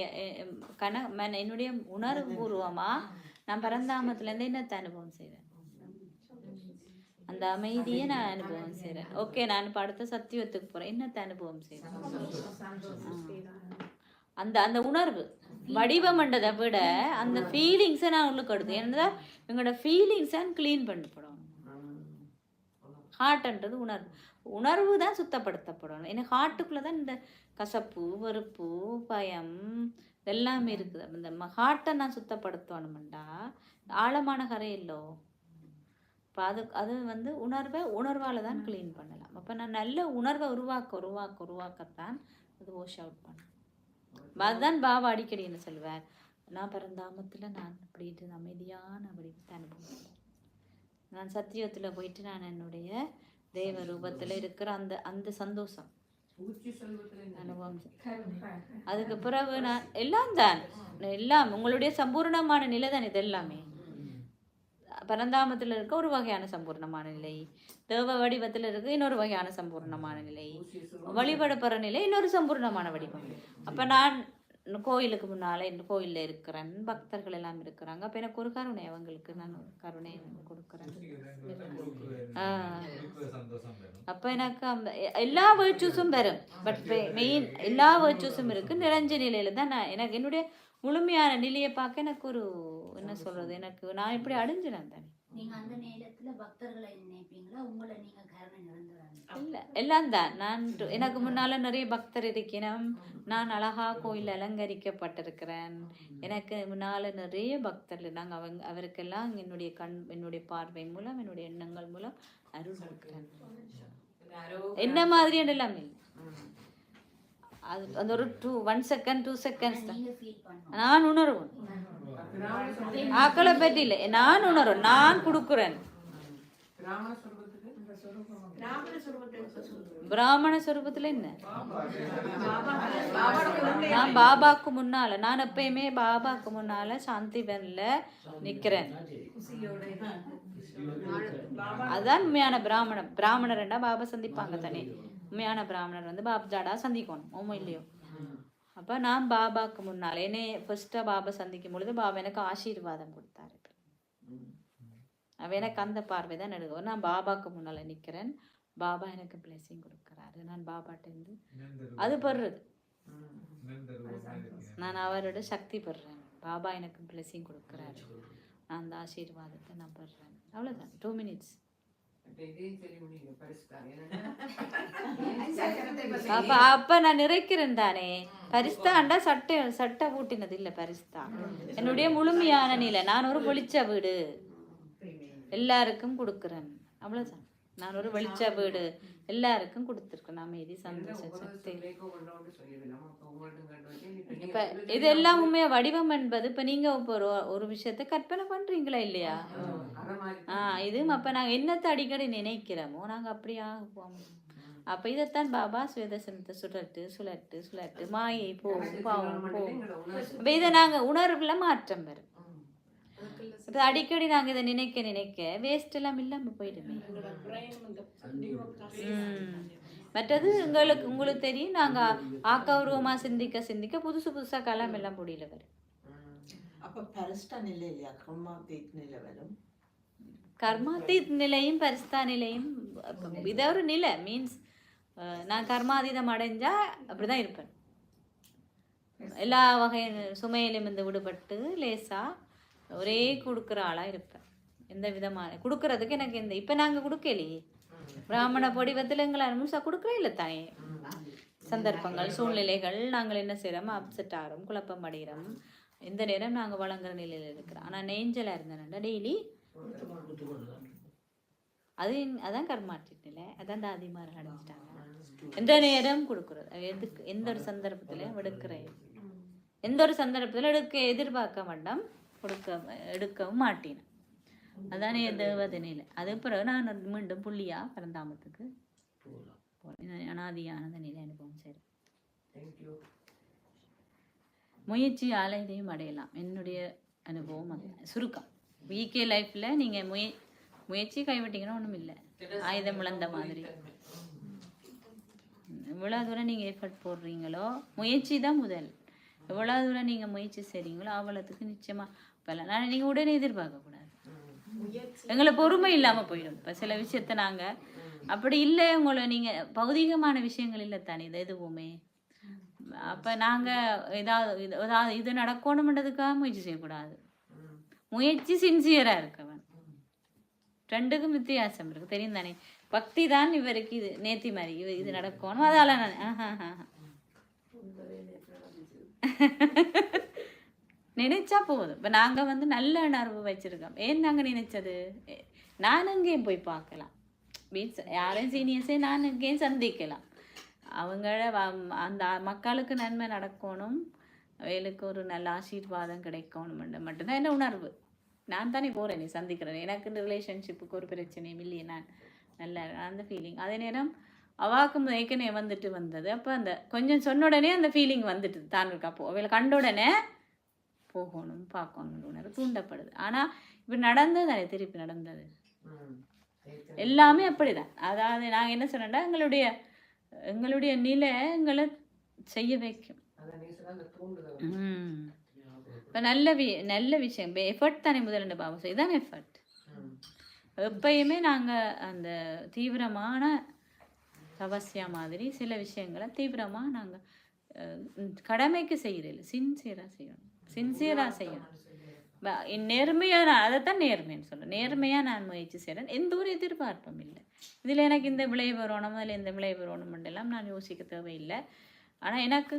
என்னுடைய உணர்வுபூர்வமாக நான் பரந்தாமத்துலேருந்து என்னத்தை அனுபவம் செய்வேன், அந்த அமைதியை நான் அனுபவம் செய்கிறேன். ஓகே, நான் இப்போ அடுத்த சத்தியத்துக்கு போகிறேன், என்னத்தை அனுபவம் செய்கிறேன். அந்த அந்த உணர்வு வடிவம்ன்றதை விட அந்த ஃபீலிங்ஸை நான் உள்ளுக்கு எடுத்து, ஏன்னா இவங்களோட ஃபீலிங்ஸை க்ளீன் பண்ணப்படணும். ஹார்ட்ன்றது உணர்வு தான் சுத்தப்படுத்தப்படணும். ஏன்னா ஹார்ட்டுக்குள்ளே தான் இந்த கசப்பு, வெறுப்பு, பயம் எல்லாமே இருக்குது. இந்த ஹார்ட்டை நான் சுத்தப்படுத்தணும்டா ஆழமான கரை இல்லோ. இப்போ அது வந்து உணர்வால் தான் க்ளீன் பண்ணலாம். அப்போ நான் நல்ல உணர்வை உருவாக்கத்தான் அது வாஷ் அவுட் பண்ணேன். அதுதான் பாபா அடிக்கடி என்ன சொல்லுவார், நான் பரந்தாமத்தில் நான் அப்படின்ட்டு அமைதியான வடிவத்தை அனுபவம், நான் சத்தியத்தில் போயிட்டு நான் என்னுடைய தெய்வ ரூபத்தில் இருக்கிற அந்த அந்த சந்தோஷம் அனுபவம். அதுக்கு பிறகு நான் எல்லாம் உங்களுடைய சம்பூர்ணமான நிலை தான். இது எல்லாமே பரந்தாமத்தில் இருக்க ஒரு வகையான சம்பூர்ணமான நிலை, தேவ வடிவத்தில் இருக்க இன்னொரு வகையான சம்பூர்ணமான நிலை, வழிபடப்படுற நிலை இன்னொரு சம்பூர்ணமான வடிவம். அப்போ நான் கோயிலுக்கு முன்னால் கோயிலில் இருக்கிறேன், பக்தர்கள் எல்லாம் இருக்கிறாங்க. அப்போ எனக்கு ஒரு கருணை, அவங்களுக்கு நான் கருணை கொடுக்குறேன். அப்போ எனக்கு அந்த எல்லா வேர்ச்சூஸும் வரும். பட் மெயின் எல்லா வேர்ச்சூஸும் இருக்குது. நிறைஞ்ச நிலையில் தான் நான் எனக்கு என்னுடைய முழுமையான நிலையை பார்க்க எனக்கு ஒரு என்ன சொல்கிறது, எனக்கு நான் இப்படி அடைஞ்சினேன் தானே. நீங்கள் அந்த நேரத்தில் பக்தர்களை நினைப்பீங்களா, உங்களை நீங்கள் கருணை நிரந்தராங்க? இல்லை, எல்லாம் தான். நான் எனக்கு முன்னால் நிறைய பக்தர் இருக்கணும். நான் அழகாக கோயில் அலங்கரிக்கப்பட்டிருக்கிறேன். எனக்கு முன்னால் நிறைய பக்தர்கள் நாங்கள் அவருக்கெல்லாம் என்னுடைய பார்வை மூலம், என்னுடைய எண்ணங்கள் மூலம் அருள் கொடுக்குறேன். என்ன மாதிரி எல்லாம் இல்லை, அது அந்த ஒரு 1 செகண்ட் 2 செகண்ட்ஸ் தான் நான் உணர்வேன். ஆக்களை பற்றி இல்லை, நான் உணர்வேன், நான் கொடுக்குறேன். பிராமண சொரூபத்தில் என்ன, நான் பாபாக்கு முன்னால, நான் எப்பயுமே பாபாக்கு முன்னால சாந்தி பெண்ல நிக்கிறேன். அதுதான் உண்மையான பிராமணர்ண்டா பாபா சந்திப்பாங்க தானே. உண்மையான பிராமணர் வந்து பாப்ஜாடா சந்திக்கணும், ஓமோ இல்லையோ. அப்போ நான் பாபாக்கு முன்னால் என்னை ஃபர்ஸ்ட்டாக பாபா சந்திக்கும் பொழுது பாபா எனக்கு ஆசீர்வாதம் கொடுத்தாரு. அவ எனக்கு அந்த பார்வை தான் எடுக்கும். நான் பாபாக்கு முன்னால் நிற்கிறேன், பாபா எனக்கு பிளெஸிங் கொடுக்குறாரு, நான் பாபாட்டேருந்து அது பெறுறது, நான் அவரோட சக்தி பெறுறேன். பாபா எனக்கு பிளெஸிங் கொடுக்குறாரு, நான் அந்த ஆசீர்வாதத்தை நான் பெறுறேன். அவ்வளோதான், 2 minutes. அப்ப நான் நிறைக்கிறேன் தானே. பரிஸ்தாண்டா சட்டை பூட்டினது இல்லை, பரிஸ்தா என்னுடைய முழுமையான நிலை. நான் ஒரு வெளிச்ச வீடு எல்லாருக்கும் கொடுக்குறேன், அவ்வளவுதான். நான் ஒரு வெளிச்ச வீடு எல்லாருக்கும் கொடுத்துருக்கேன், அமைதி, சந்தோஷம், சக்தி. இப்ப இதெல்லாம் உண்மையா வடிவம் என்பது. இப்ப நீங்க ஒரு விஷயத்த கற்பனை பண்றீங்களா இல்லையா? இது அப்ப நாங்க என்னத்தை அடிக்கடி நினைக்கிறோமோ நாங்க அப்படியா ஆகுவோம். அப்ப இதைத்தான் பாபா சுயதர்சனத்தை சுழட்டு மாயை போகும், பாவம் போகும். அப்ப இதை நாங்க உணர்வுல மாற்றம் வரும். இப்போ அடிக்கடி நாங்கள் இதை நினைக்க வேஸ்ட் எல்லாம் இல்லாமல் போயிடுமே. மற்றது உங்களுக்கு தெரியும், நாங்கள் ஆக்கபூர்வமாக சிந்திக்க புதுசாக கலாம் எல்லாம் முடியல வரும். கர்மாத்தீத் நிலையும் பரிஸ்தா நிலையும் இதை ஒரு நிலை மீன்ஸ் நான் கர்மாதீதம் அடைஞ்சா அப்படிதான் இருப்பேன். எல்லா வகையான சுமையிலும் இருந்து விடுபட்டு லேசா ஒரே கொடுக்குற ஆளாக இருப்பேன். எந்த விதமான கொடுக்கறதுக்கு எனக்கு இப்போ நாங்கள் கொடுக்கலையே, பிராமண படிவத்தில் எங்களை முழுசாக கொடுக்கவே இல்லை தானே. சந்தர்ப்பங்கள், சூழ்நிலைகள், நாங்கள் என்ன செய்கிறோம், அப்செட் ஆகிறோம், குழப்பம் அடைகிறோம். எந்த நேரம் நாங்கள் வழங்குற நிலையில் இருக்கிறோம். ஆனால் நெஞ்சலாக இருந்தேன்டா டெய்லி அதான் கர்மாற்றி நிலை. அதான் தாதிமார் அடைஞ்சிட்டாங்க. எந்த நேரம் கொடுக்குறது, எந்த ஒரு சந்தர்ப்பத்திலையும் எந்த ஒரு சந்தர்ப்பத்தில் எதிர்பார்க்க மாட்டோம், எடுக்கவும் மாட்டேன். அதானே தேவதை நிலை. அது பிறகு நான் மீண்டும் புள்ளியா பரந்தாமத்துக்கு அனாதியானத நிலை அனுபவம் செய்கிறேன். முயற்சியால் இதையும் அடையலாம். என்னுடைய அனுபவம் அது சுருக்கம். வீக்கே லைஃப்பில் நீங்கள் முயற்சி கைவிட்டீங்கன்னா ஒன்றும் இல்லை, ஆயுதம் இழந்த மாதிரி. எவ்வளோ தூரம் நீங்கள் எஃபர்ட் போடுறீங்களோ, முயற்சி தான் முதல். எவ்வளோ தூரம் நீங்கள் முயற்சி செய்கிறீங்களோ அவ்வளோத்துக்கு நிச்சயமாக பலன். ஆனால் நீங்கள் உடனே எதிர்பார்க்கக்கூடாது, எங்களை பொறுமை இல்லாமல் போயிடும். இப்போ சில விஷயத்த நாங்கள் அப்படி இல்லை, உங்களை நீங்கள் பௌதிகமான விஷயங்கள் இல்லை தானே இது எதுவுமே. அப்போ நாங்கள் ஏதாவது இது நடக்கணுன்றதுக்காக முயற்சி செய்யக்கூடாது. முயற்சி சின்சியராக இருக்கவன், ரெண்டுக்கும் வித்தியாசம் இருக்குது தெரியும் தானே. பக்தி தான் இவருக்கு இது நேத்தி மாதிரி இது நடக்கணும், அதால நான் நினைச்சா போதும். இப்போ நாங்கள் வந்து நல்ல உணர்வு வச்சுருக்கோம். ஏன் நாங்கள் நினைச்சது, நான் எங்கேயும் போய் பார்க்கலாம், மீன்ஸ் யாரையும் சீனியர்ஸே நான் எங்கேயும் சந்திக்கலாம், அவங்கள அந்த மக்களுக்கு நன்மை நடக்கணும், அவளுக்கு ஒரு நல்ல ஆசீர்வாதம் கிடைக்கணும் மட்டும்தான் என்ன உணர்வு. நான் தானே போகிறேன், நீ சந்திக்கிறேன், எனக்கு இந்த ரிலேஷன்ஷிப்புக்கு ஒரு பிரச்சனையும் இல்லையே, நான் நல்ல அந்த ஃபீலிங். அதே நேரம் அவாக்கும் ஏற்கனவே வந்துட்டு வந்தது. அப்போ அந்த கொஞ்சம் சொன்ன உடனே அந்த ஃபீலிங் வந்துட்டு தான் இருக்கா. அப்போ அவளை கண்ட உடனே போகணும் பார்க்கணும் உணர்வு தூண்டப்படுது. ஆனால் இப்போ நடந்தது தானே, திருப்பி நடந்தது எல்லாமே அப்படிதான். அதாவது நாங்கள் என்ன சொன்னோம்னா, எங்களுடைய நிலை எங்களை செய்ய வைக்கும். இப்போ நல்ல விஷயம் எஃபர்ட் தானே முதல்ல பாபா, இதுதான் எஃபர்ட். எப்பயுமே நாங்கள் அந்த தீவிரமான தபஸ்யா மாதிரி சில விஷயங்களை தீவிரமாக நாங்கள் கடமைக்கு செய்கிறதில்ல, சின்சியராக செய்யணும். நேர்மையாக அதைத்தான் நேர்மைன்னு சொல்கிறேன். நேர்மையாக நான் முயற்சி செய்கிறேன், எந்த ஒரு எதிர்பார்ப்பும் இல்லை. இதில் எனக்கு இந்த விளைவு வரணும், அதில் இந்த விளைவு வரணுமெல்லாம் நான் யோசிக்க தேவையில்லை. ஆனால் எனக்கு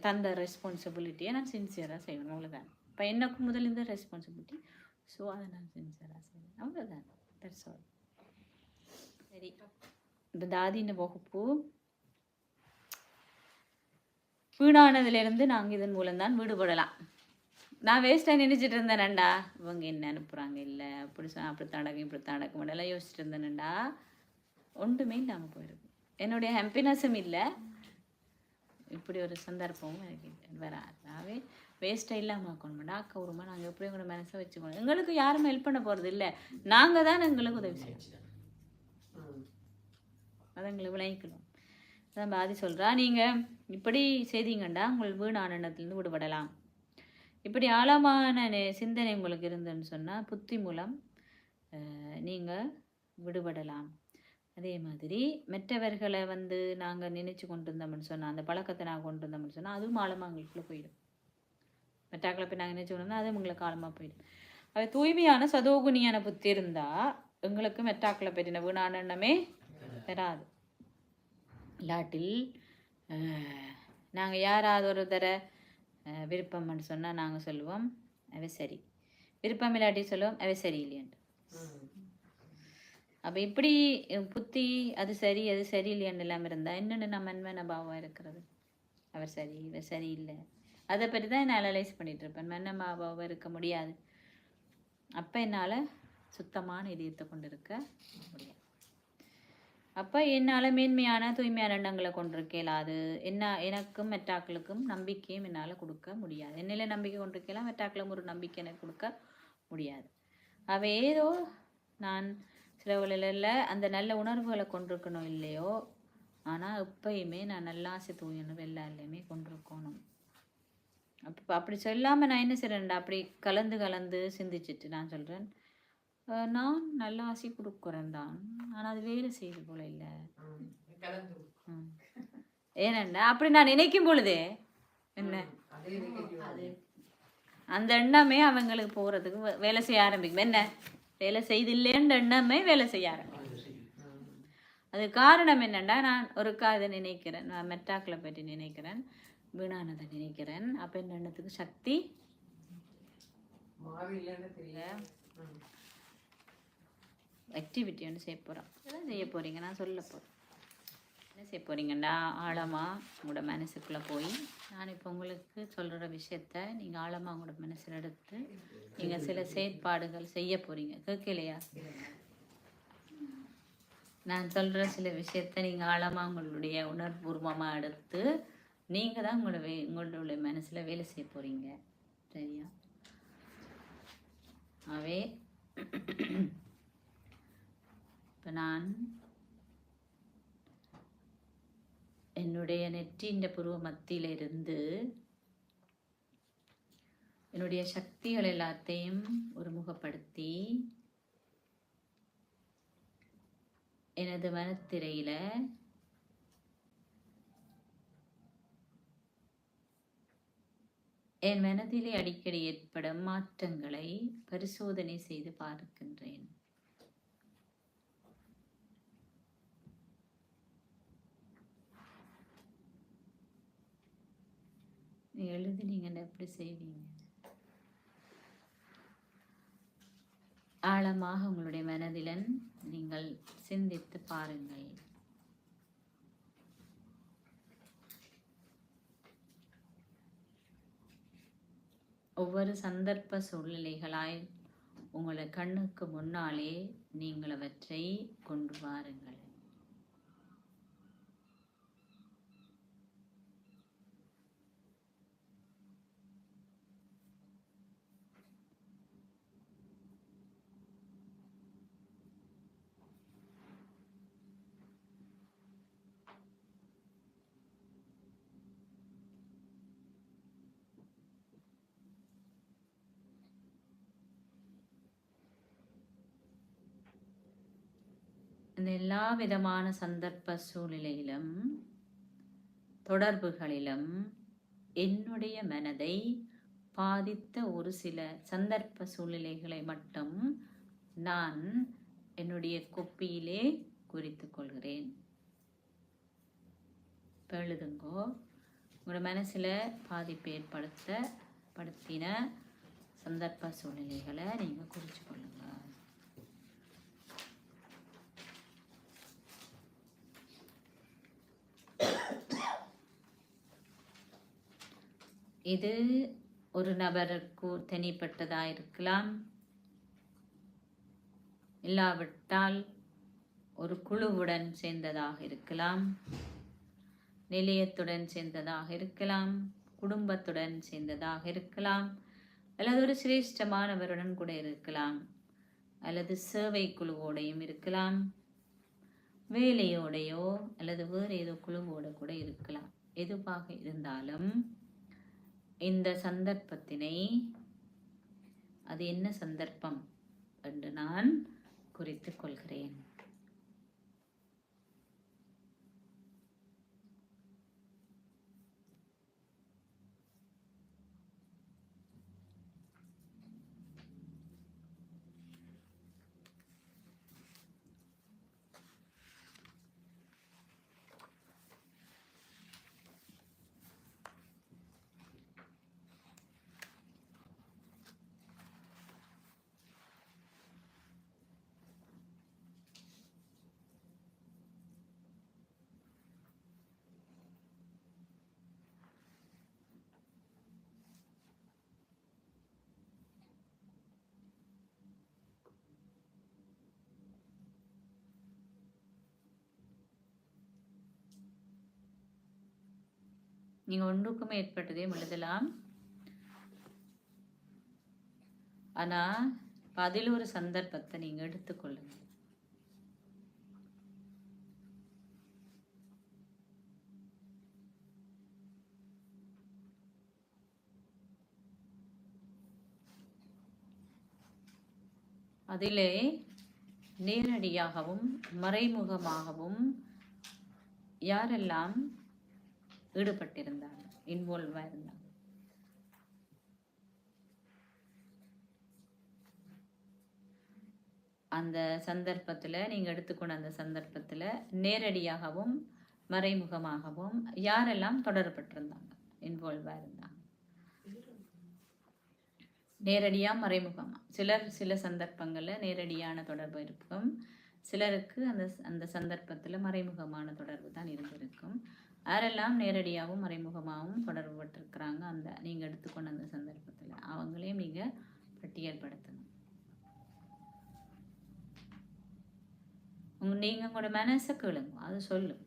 தந்த ரெஸ்பான்சிபிலிட்டியை நான் சின்சியராக செய்யணும், அவ்வளோதான். இப்போ எனக்கு முதல் இந்த ரெஸ்பான்சிபிலிட்டி, ஸோ அதை நான் சின்சியராக செய்வேன், அவ்வளோதான். That's all. சரி, இந்த தாதின வகுப்பு வீணானதுலேருந்து நாங்கள் இதன் மூலம்தான் விடுபடலாம். நான் வேஸ்ட்டாக நினைச்சிட்டு இருந்தேனண்டா, இவங்க என்ன அனுப்புகிறாங்க, இல்லை அப்படி சொன்னால் அப்படித்தான் நடக்கும் இப்படித்தான் நடக்கும் எல்லாம் யோசிச்சுட்டு இருந்தேனண்டா, ஒன்றுமே இல்லாமல் போயிருக்கு. என்னுடைய ஹாப்பினஸும் இல்லை, இப்படி ஒரு சந்தர்ப்பமும் எனக்கு வராது. வேஸ்ட்டாக இல்லாமல் ஆக்கணும்டா, அக்கௌரமா நாங்கள் எப்படி உங்களோட மனசை வச்சுக்கணும். எங்களுக்கு யாரும் ஹெல்ப் பண்ண போகிறது இல்லை, நாங்கள் தான் எங்களுக்கு உதவி செய்யணும். அதை எங்களை விளைவிக்கணும். அதான் பாதி சொல்கிறா, நீங்கள் இப்படி செய்தீங்கண்டா உங்கள் வீணானத்திலேருந்து விடுபடலாம். இப்படி ஆழமான சிந்தனை உங்களுக்கு இருந்துன்னு சொன்னால் புத்தி மூலம் நீங்கள் விடுபடலாம். அதே மாதிரி மற்றவர்களை வந்து நாங்கள் நினச்சி கொண்டு இருந்தோம்னு சொன்னால், அந்த பழக்கத்தை நாங்கள் கொண்டு இருந்தோம்னு சொன்னால் அதுவும் ஆழமாக எங்களுக்குள்ளே போயிடும். மெட்டாக்களை போய் நாங்கள் நினச்சி கொண்டு அதுவும் எங்களுக்கு ஆழமாக போயிடும். அது தூய்மையான சதோகுணியான புத்தி இருந்தால் எங்களுக்கு மெட்டாக்களை பற்றின வீணான எண்ணமே வராது. இல்லாட்டில் நாங்கள் யாராவது ஒரு தர விருப்பம்னு சொன்னால் நாங்கள் சொல்லுவோம் அவ சரி, விருப்பம் இல்லாட்டி சொல்லுவோம் அவ சரி இல்லையான்ட்டு. அப்போ இப்படி புத்தி அது சரி இல்லையான்னு இல்லாமல் இருந்தால் இன்னொன்று நம்ம மன்மன பாவம் இருக்கிறது. அவர் சரி இவர் சரி இல்லை, அதை பற்றி தான் நான் அனலைஸ் பண்ணிகிட்ருப்பேன். மன்மன பாவம் இருக்க முடியாது. அப்போ என்னால் சுத்தமான இதயத்தை கொண்டு இருக்க முடியாது. அப்போ என்னால் மேன்மையான தூய்மையான எண்ணங்களை கொண்டிருக்கலாது. எனக்கும் மெட்டாக்களுக்கும் நம்பிக்கையும் என்னால் கொடுக்க முடியாது. என்னில் நம்பிக்கை கொண்டிருக்கலாம், மெட்டாக்களும் ஒரு நம்பிக்கை எனக்கு கொடுக்க முடியாது. அவ ஏதோ நான் சில வேளையில் அந்த நல்ல உணர்வுகளை கொண்டிருக்கணும் இல்லையோ, ஆனால் எப்பயுமே நான் நல்லாசை தூயணும் எல்லாருலேயுமே கொண்டிருக்கணும். அப்படி சொல்லாமல் நான் என்ன செய்கிறேன்டா, அப்படி கலந்து சிந்திச்சுட்டு நான் சொல்கிறேன், நான் நல்ல ஆசை கொடுக்குறேன் தான், ஆனால் அது வேலை செய்து போல இல்லை. ஏனண்டா அப்படி நான் நினைக்கும் பொழுதே என்ன அந்த எண்ணமே அவங்களுக்கு போகிறதுக்கு வேலை செய்ய ஆரம்பிக்கும். என்ன வேலை செய்தில்லைன்ற எண்ணமே வேலை செய்ய ஆரம்பிக்கும். அது காரணம் என்னென்னா, நான் ஒருக்கா இதை நினைக்கிறேன், நான் மெட்டாக்களை பற்றி நினைக்கிறேன், வீணானதை நினைக்கிறேன். அப்போ என்ன எண்ணத்துக்கு சக்தி ஆக்டிவிட்டி ஒன்று செய்ய போகிறோம். இதெல்லாம் செய்ய போகிறீங்க, நான் சொல்ல போகிறேன். என்ன செய்ய போகிறீங்கண்டா, ஆழமாக உங்களோட மனசுக்குள்ளே போய் நான் இப்போ உங்களுக்கு சொல்கிற விஷயத்த நீங்கள் ஆழமாக உங்களோட மனசில் எடுத்து நீங்கள் சில செயற்பாடுகள் செய்ய போகிறீங்க. கேட்கலையா? நான் சொல்கிற சில விஷயத்த நீங்கள் ஆழமாக உங்களுடைய உணர்வுபூர்வமாக எடுத்து நீங்கள் தான் உங்களுடைய மனசில் வேலை செய்ய போகிறீங்க. சரியா? அவே இப்போ நான் என்னுடைய நெற்றியின் புருவ மத்தியிலிருந்து என்னுடைய சக்திகள் எல்லாத்தையும் ஒருமுகப்படுத்தி எனது மனத்திரையில என் மனதிலே அடிக்கடி ஏற்படும் மாற்றங்களை பரிசோதனை செய்து பார்க்கின்றேன். எழுதி நீங்க எப்படி செய்வீங்க? ஆழமாக உங்களுடைய மனதிலன் நீங்கள் சிந்தித்து பாருங்கள். ஒவ்வொரு சந்தர்ப்ப சூழ்நிலைகளாய் உங்களை கண்ணுக்கு முன்னாலே நீங்கள் அவற்றை கொண்டு வாருங்கள். இந்த எல்லா விதமான சந்தர்ப்ப சூழ்நிலையிலும் தொடர்புகளிலும் என்னுடைய மனதை பாதித்த ஒரு சில சந்தர்ப்ப சூழ்நிலைகளை மட்டும் நான் என்னுடைய கொப்பியிலே குறித்து கொள்கிறேன். எழுதுங்கோ. உங்களோட மனசில் பாதிப்பு ஏற்படுத்தின சந்தர்ப்ப சூழ்நிலைகளை நீங்கள் குறித்து கொள்ளுங்க. இது ஒரு நபருக்கு தனிப்பட்டதாக இருக்கலாம், இல்லாவிட்டால் ஒரு குழுவுடன் சேர்ந்ததாக இருக்கலாம், நிலையத்துடன் சேர்ந்ததாக இருக்கலாம், குடும்பத்துடன் சேர்ந்ததாக இருக்கலாம், அல்லது ஒரு சிரேஷ்டமானவருடன் கூட இருக்கலாம், அல்லது சேவை குழுவோடையும் இருக்கலாம், வேலையோடையோ அல்லது வேறு ஏதோ குழுவோடு கூட இருக்கலாம். எதுவாக இருந்தாலும் இந்த சந்தர்ப்பத்தினை அது என்ன சந்தர்ப்பம் என்று நான் குறித்து கொள்கிறேன். நீங்கள் ஒன்றுக்கும் ஏற்பட்டதையும் எழுதலாம். ஆனால் அதில் ஒரு சந்தர்ப்பத்தை நீங்கள் எடுத்துக்கொள்ளுங்க. அதிலே நேரடியாகவும் மறைமுகமாகவும் யாரெல்லாம் ஈடுபட்டிருந்தாங்க, இன்வால்வா இருந்தாங்க. அந்த சந்தர்ப்பத்தில் நீங்கள் எடுத்துக்கொண்ட அந்த சந்தர்ப்பத்தில் நேரடியாகவும் மறைமுகமாகவும் யாரெல்லாம் தொடர்பட்டிருந்தாங்க, இன்வால்வா இருந்தாங்க. நேரடியாக மறைமுகமாக சில சந்தர்ப்பங்களில் நேரடியான தொடர்பு இருக்கும், சிலருக்கு அந்த சந்தர்ப்பத்தில் மறைமுகமான தொடர்பு தான் இருந்திருக்கும். யாரெல்லாம் நேரடியாகவும் மறைமுகமாகவும் தொடர்பு பட்டிருக்கிறாங்க அந்த நீங்கள் எடுத்துக்கொண்ட அந்த சந்தர்ப்பத்தில் அவங்களையும் நீங்கள் பட்டியல்படுத்தணும். நீங்கள் உங்களோட மனசை கேளுங்க, அது சொல்லும்.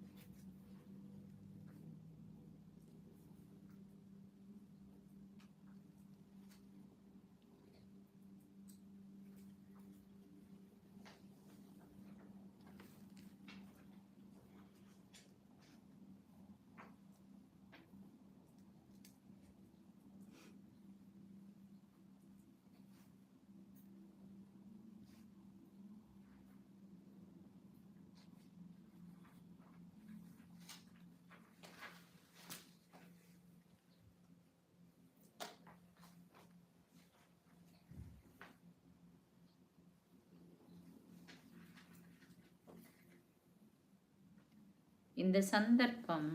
இந்த சந்தர்ப்பம்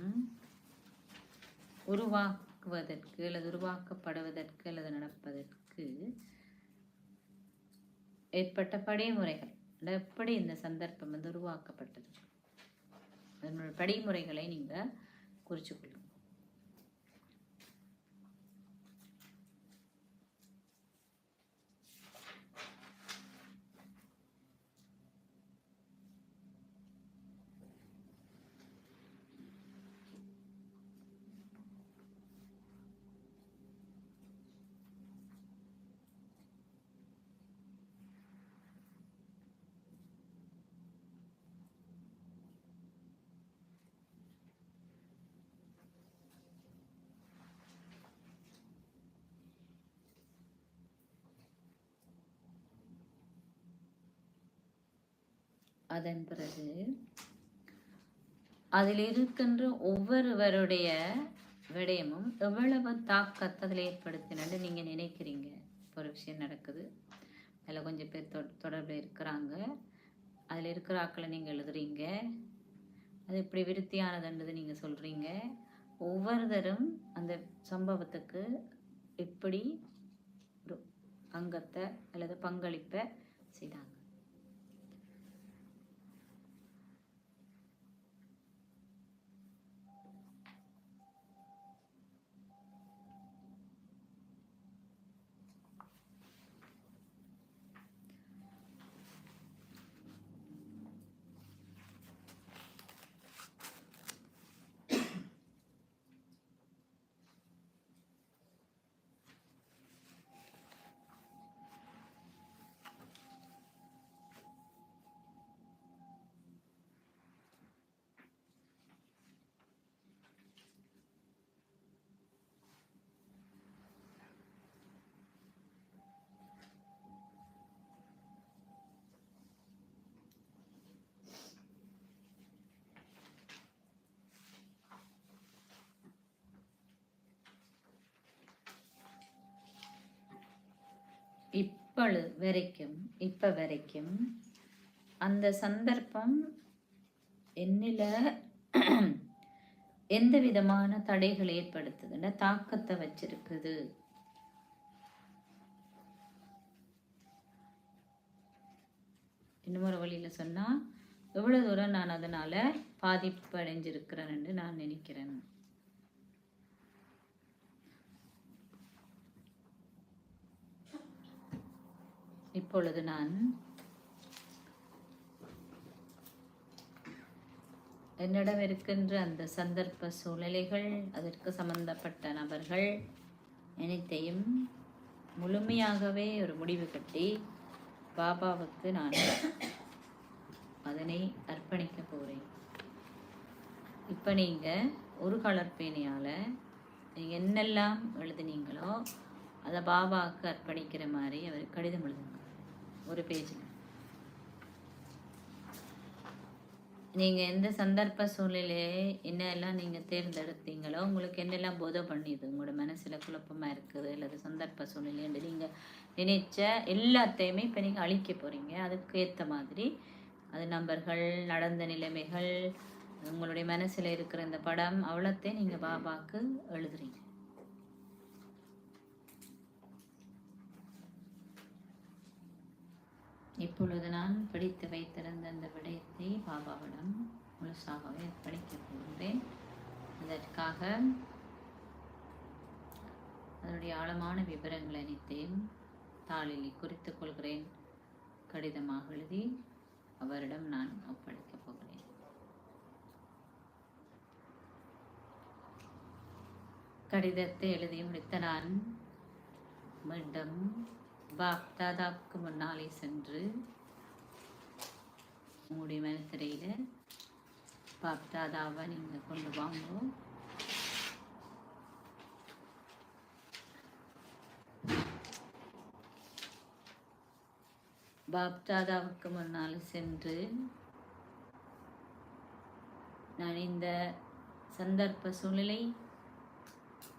உருவாக்குவதற்கு அல்லது உருவாக்கப்படுவதற்கு அல்லது நடப்பதற்கு ஏற்பட்ட படிமுறைகள், எப்படி இந்த சந்தர்ப்பம் வந்து உருவாக்கப்பட்டது, அதனுடைய படிமுறைகளை நீங்க குறிச்சுக்கொள்ளுங்க. அதன் பிறகு அதில் இருக்கின்ற ஒவ்வொருவருடைய விடயமும் எவ்வளவு தாக்கத்தை அதில் ஏற்படுத்தினு நீங்க நினைக்கிறீங்க. ஒரு விஷயம் நடக்குது, அதில் கொஞ்சம் பேர் தொடர்பில் இருக்கிறாங்க, அதில் இருக்கிற ஆக்களை நீங்கள் எழுதுறீங்க, அது இப்படி விருத்தியானதுன்றது நீங்கள் சொல்கிறீங்க. ஒவ்வொருத்தரும் அந்த சம்பவத்துக்கு எப்படி ஒரு அங்கத்தை அல்லது பங்களிப்பை செய்தாங்க. இப்ப வரைக்கும் அந்த சந்தர்ப்பம் என்னில எந்த விதமான தடைகள் ஏற்படுத்துதுன்னா தாக்கத்தை வச்சிருக்குது. இன்னொரு வழியில சொன்னா எவ்வளவு தூரம் நான் அதனால பாதிப்பு அடைஞ்சிருக்கிறேன்னு நான் நினைக்கிறேன். இப்பொழுது நான் என்னிடம் இருக்கின்ற அந்த சந்தர்ப்ப சூழ்நிலைகள், அதற்கு சம்பந்தப்பட்ட நபர்கள் அனைத்தையும் முழுமையாகவே ஒரு முடிவு கட்டி பாபாவுக்கு நான் அதனை அர்ப்பணிக்க போகிறேன். இப்போ நீங்கள் ஒரு கலர் பேனையால் நீங்கள் என்னெல்லாம் எழுதுனீங்களோ அதை பாபாவுக்கு அர்ப்பணிக்கிற மாதிரி அவர் கடிதம் எழுதுங்க. ஒரு பேஜில் நீங்கள் எந்த சந்தர்ப்ப சூழ்நிலையை என்னெல்லாம் நீங்கள் தேர்ந்தெடுத்தீங்களோ, உங்களுக்கு என்னெல்லாம் போதை பண்ணிது, உங்களோட மனசில் குழப்பமாக இருக்குது அல்லது சந்தர்ப்ப சூழ்நிலைன்னு நீங்கள் நினைச்ச எல்லாத்தையுமே இப்போ நீங்கள் அழிக்க போகிறீங்க. அதுக்கு ஏற்ற மாதிரி அது நபர்கள், நடந்த நிலைமைகள், உங்களுடைய மனசில் இருக்கிற இந்த படம் அவ்வளோத்தையும் நீங்கள் பாபாவுக்கு எழுதுறீங்க. இப்பொழுது நான் படித்து வைத்திருந்த அந்த விடயத்தை பாபாவிடம் முழுசாகவே படிக்கப் போகின்றேன். அதற்காக அதனுடைய ஆழமான விவரங்கள் அனைத்தையும் தாளில் குறித்துக் கொள்கிறேன். கடிதமாக எழுதி அவரிடம் நான் ஒப்படைக்கப் போகிறேன். கடிதத்தை எழுதி முடித்த நான் மீண்டும் பாப்தாதாவுக்கு முன்னாலே சென்று உங்களுடைய மனத்திரையில் பாப்தாதாவை நீங்கள் கொண்டு வாங்க. பாப்தாதாவுக்கு முன்னால் சென்று நான் இந்த சந்தர்ப்ப சூழ்நிலை,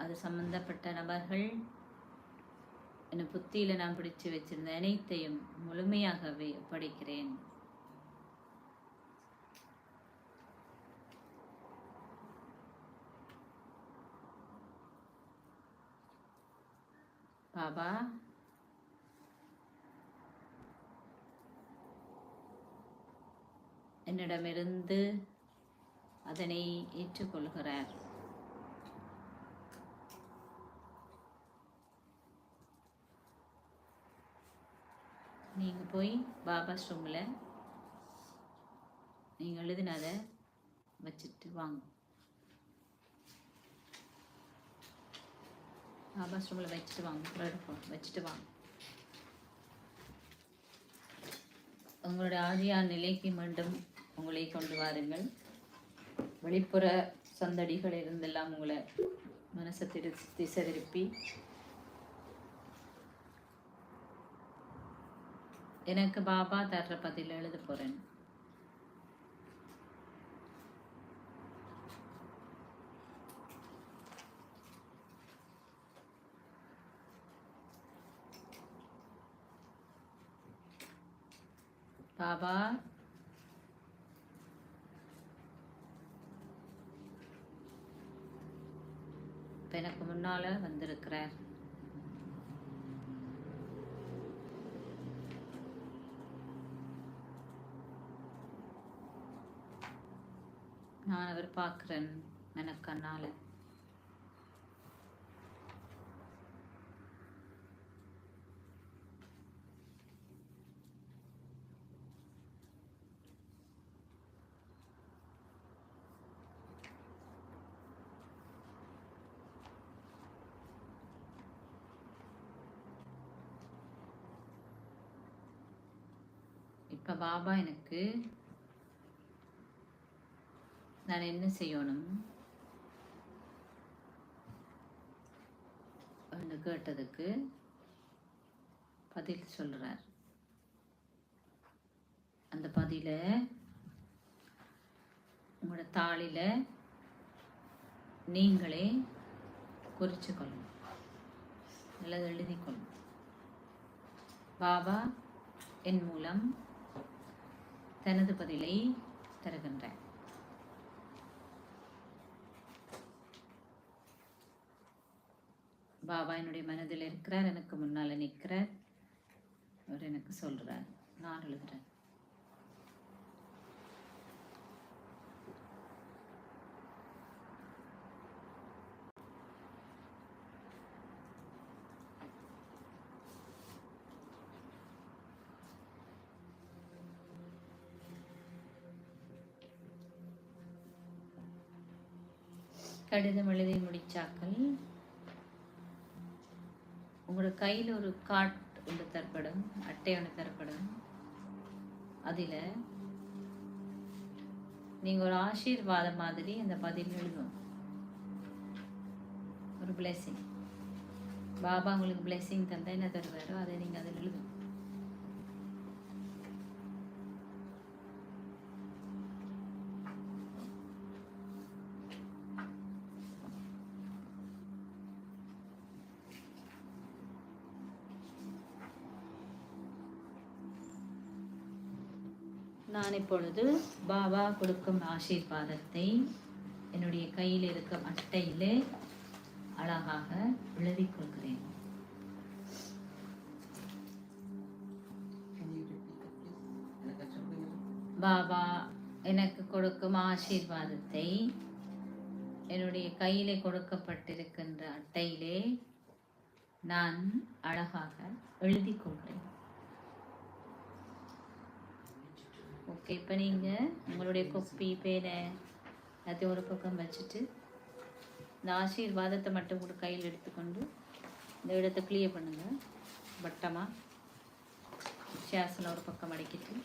அது சம்பந்தப்பட்ட நபர்கள், என்னை புத்தியில் நான் பிடிச்சு வச்சிருந்த அனைத்தையும் முழுமையாகவே படிக்கிறேன். பாபா என்னிடமிருந்து அதனை ஏற்றுக்கொள்கிறார். நீங்க போய் பாபா ஸ்ரூமில் நீங்க எழுதினதை வச்சுட்டு வாங்க. பாபா ஸ்ரூமில் வச்சுட்டு வாங்க, வச்சுட்டு வாங்க. உங்களுடைய ஆதியான நிலைக்கு மீண்டும் உங்களை கொண்டு வாருங்கள். வெளிப்புற சந்தடிகள் இருந்தெல்லாம் உங்களை மனசை திசை திருப்பி எனக்கு பாபா தர்ற பதில் எழுத போறேன். பாபா எனக்கு முன்னால வந்திருக்கிறார். நான் அவர் பார்க்கிறேன் எனக்கு கண்ணால. இப்ப பாபா எனக்கு நான் என்ன செய்யணும் கேட்டதுக்கு பதில் சொல்றார். அந்த பதில உங்களோட தாளில நீங்களே குறிச்சு கொள்ளணும், அல்லது எழுதி கொள்ளணும். பாபா என் மூலம் தனது பதிலை தருகின்றார். பாபா என்னுடைய மனதில் இருக்கிறார், எனக்கு முன்னால நிற்கிறார், அவர் எனக்கு சொல்றார், நான் எழுதுறேன். கடிதம் எழுதி முடிச்சாக்கள் உங்களோட கையில் ஒரு கார்ட் ஒன்று தரப்படும், அட்டை ஒன்று தரப்படும். அதில் நீங்கள் ஒரு ஆசீர்வாதம் மாதிரி அந்த பதில் எழுதும். ஒரு பிளெஸிங், பாபா உங்களுக்கு பிளெஸிங் தந்தா என்ன தருவாரோ அதை நீங்கள் அதில் எழுதும். நான் இப்பொழுது பாபா கொடுக்கும் ஆசீர்வாதத்தை என்னுடைய கையில் இருக்கும் அட்டையிலே அழகாக எழுதிக் கொள்கிறேன். பாபா எனக்கு கொடுக்கும் ஆசீர்வாதத்தை என்னுடைய கையிலே கொடுக்கப்பட்டிருக்கின்ற அட்டையிலே நான் அழகாக எழுதிக் கொள்கிறேன். ஓகே, இப்போ நீங்கள் உங்களுடைய கொப்பி பேனை எல்லாத்தையும் ஒரு பக்கம் வச்சுட்டு இந்த ஆசீர்வாதத்தை மட்டும் கூட கையில் எடுத்துக்கொண்டு இந்த இடத்தை கிளியர் பண்ணுங்கள். வட்டமாக சேசனை ஒரு பக்கம் அடிக்கிட்டு